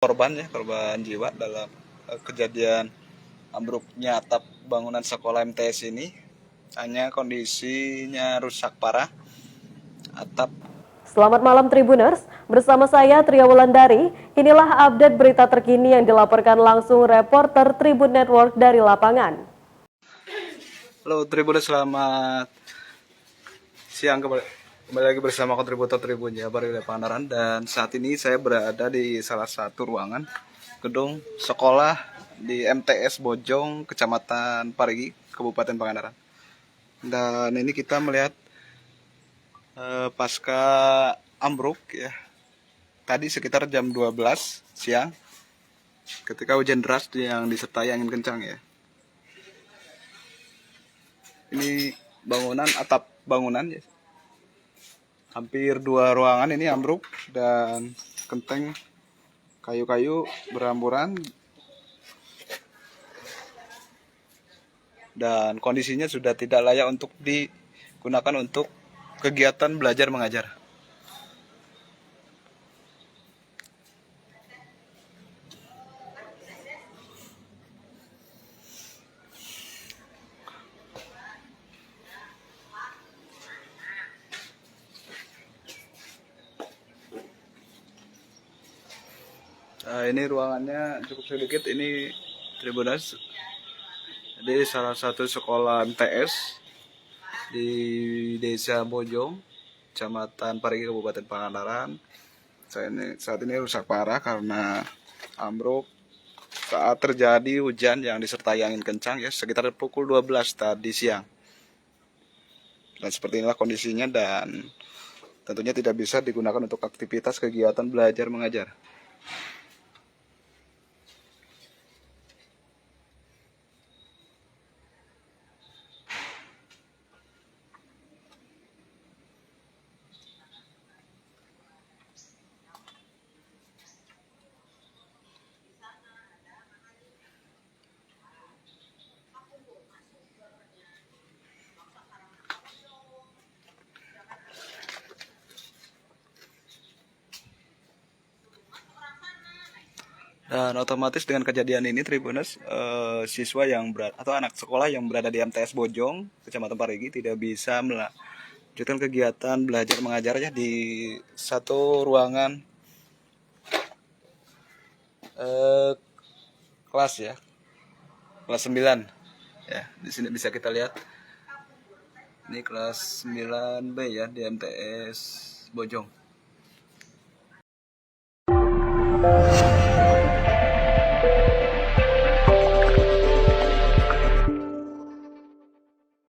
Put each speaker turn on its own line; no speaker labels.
korban jiwa dalam kejadian ambruknya atap bangunan sekolah MTS ini. Hanya kondisinya rusak parah atap.
Selamat malam Tribuners, bersama saya Tria Wulandari. Inilah update berita terkini yang dilaporkan langsung reporter Tribun Network dari lapangan.
Halo Tribuners, selamat siang, kembali lagi bersama kontributor Tribun Jabar di Pangandaran. Dan saat ini saya berada di salah satu ruangan gedung sekolah di MTS Bojong, Kecamatan Parigi, Kabupaten Pangandaran. Dan ini kita melihat pasca ambruk ya. Tadi sekitar jam 12 siang ketika hujan deras yang disertai angin kencang ya. Ini bangunan, atap bangunan ya. Hampir 2 ruangan ini ambruk dan genteng kayu-kayu beramburan. Dan kondisinya sudah tidak layak untuk digunakan untuk kegiatan belajar mengajar. Ini ruangannya cukup sedikit, ini Tribuners. Jadi salah satu sekolah MTS di Desa Bojong, Kecamatan Parigi, Kabupaten Pangandaran. Saat ini rusak parah karena ambruk saat terjadi hujan yang disertai angin kencang ya, sekitar pukul 12 tadi siang. Dan seperti inilah kondisinya, dan tentunya tidak bisa digunakan untuk aktivitas kegiatan belajar mengajar. Dan otomatis dengan kejadian ini Tribuners, siswa yang atau anak sekolah yang berada di MTS Bojong, Kecamatan Parigi, tidak bisa melanjutkan kegiatan belajar mengajarnya di satu ruangan kelas ya, kelas 9 ya. Di sini bisa kita lihat ini kelas 9B ya di MTS Bojong.